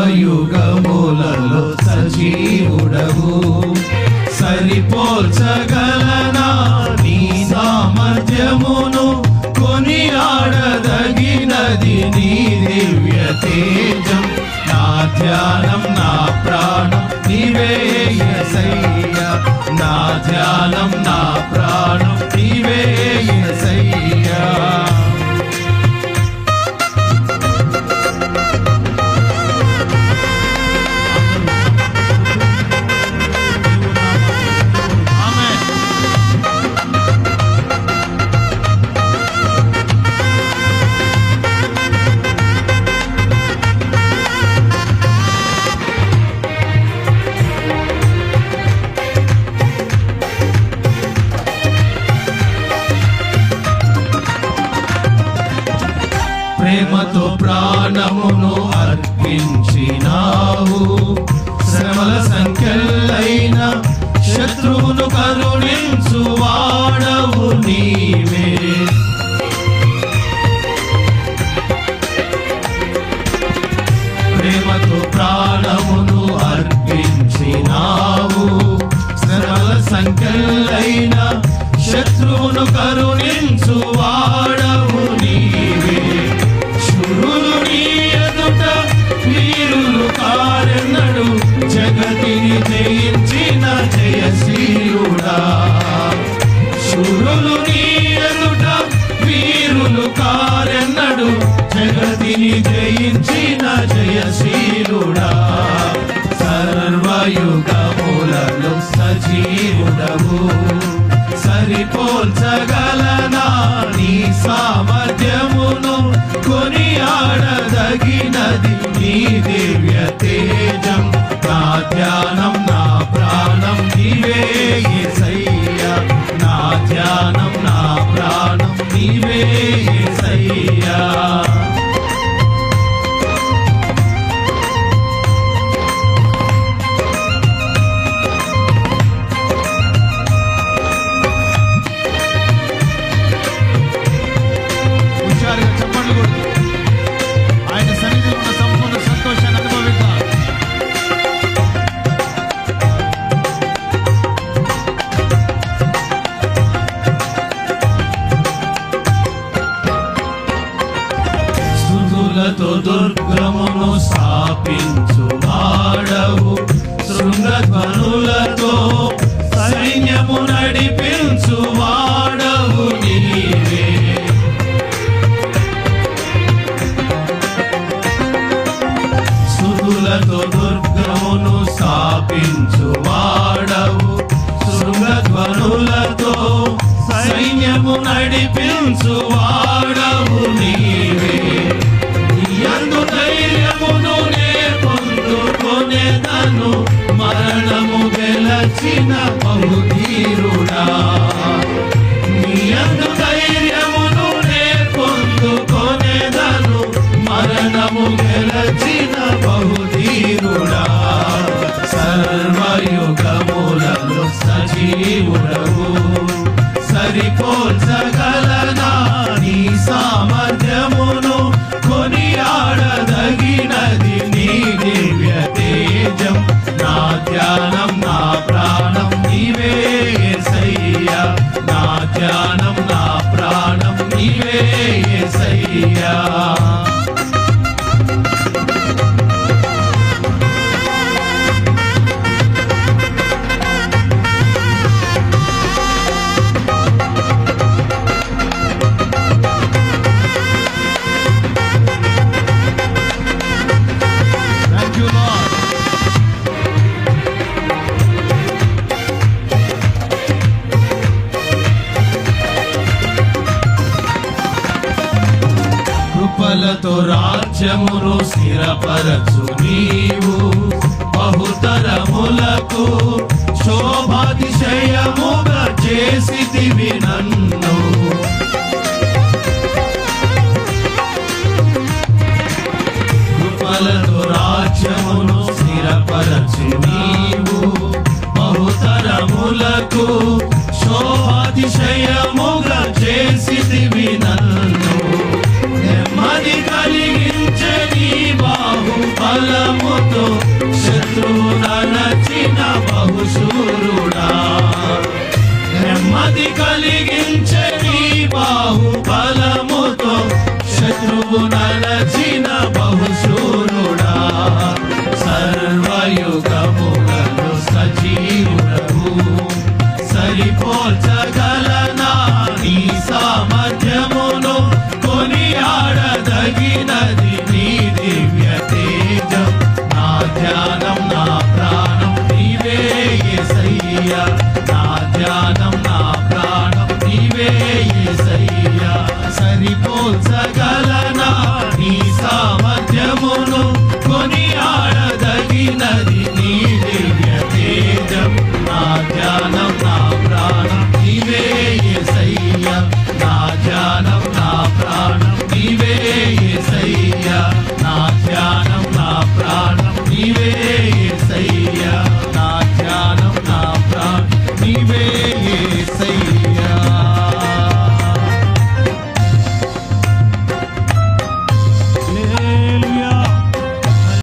సర్వయుగములలో సజీవుడవు. సరిపోల్చగలనా నీ సామర్థ్యమును, కొనియాడదగినది నీ దివ్య తేజం. నా ధ్యానం నా ప్రాణం నీవే యేసయ్యా, నా ధ్యానం నా ప్రాణం నీవే యేసయ్యా. ప్రేమతో ప్రాణమును అర్పించినావు, శ్రమల సంఖ్యలైన శత్రువును కరుణించు వాడవు నీవే. ప్రేమతో ప్రాణమును అర్పించినావు, శ్రమల సంఖ్యలైన శత్రువును కరుణించు వాడవు నీవే. శూరులు నీ ఎదుట వీరులు కారెన్నడు, జగతిని జయించిన జయశీలుడా. శూరులు నీ ఎదుట వీరులు కారెన్నడు, జగతిని జయించిన జయశీలుడా. సర్వయుగములలో సజీవుడవు, సరిపోల్చగలనా నీ సామర్థ్యమును, కొనియాడదగినది నీ దివ్య తేజం. నా ధ్యానం నా ప్రాణం నీవే యేసయ్యా, నా ధ్యానం నా ప్రాణం నీవే యేసయ్యా. ఆయన సన్నిధిలో ఉన్న సంపూర్ణ సంతోషాన్ని అనుభవిద్దాం. స్తుతులతో దుర్గమును స్థాపించు వాడవు, శృంగధ్వనులతో సైన్యము నడిపించు వాడవు నీవే. స్తుతులతో దుర్గమును స్థాపించు వాడవు, శృంగధ్వనులతో సైన్యము నడిపించు వాడవు నీవే. యందు ధైర్యమును నే పొందుకొనేదను, మరణము గెలచిన బహుధీరుడా. యందు ధైర్యమును నే పొందుకొనేదను, మరణము గెలచిన బహుధీరుడా. సర్వయుగములలో సజీవుడవు, సరిపోల్చగలనా నీ సామర్థ్యమును, కొనియాడదగినది నీ దివ్య తేజం. నా ధ్యానం నా ప్రాణం నీవే యేసయ్యా, నా ధ్యానం నా ప్రాణం నీవే యేసయ్యా. కృపలతో రాజ్యమును స్థిరపరచు నీవు, బహుతరములకు శోభాతిశయముగా చేసితివి నన్ను. కృపలతో రాజ్యమును స్థిరపరచు నీవు, బహుతరములకు శోభాతిశయముగా చేసితివి నన్ను. నెమ్మది కలిగించే నీ బాహు బలముతో శత్రువునచిన బహుశూరుడా నెమ్మది కలిగించే నీ బాహుబలముతో శత్రువునచిన బహుశూరుడా సర్వయుగములలో సజీవుడవు సరిపోల్చగలనా నీ సామర్థ్యమును కొనియాడదగినది నీ దివ్య తేజం నా ధ్యానం నా ప్రాణం నీవే యేసయ్యా నా ధ్యానం నా ప్రాణం నీవే యేసయ్యా సరిపోల్చగలనా నీ సామర్థ్యమును కొనియాడదగినది నీ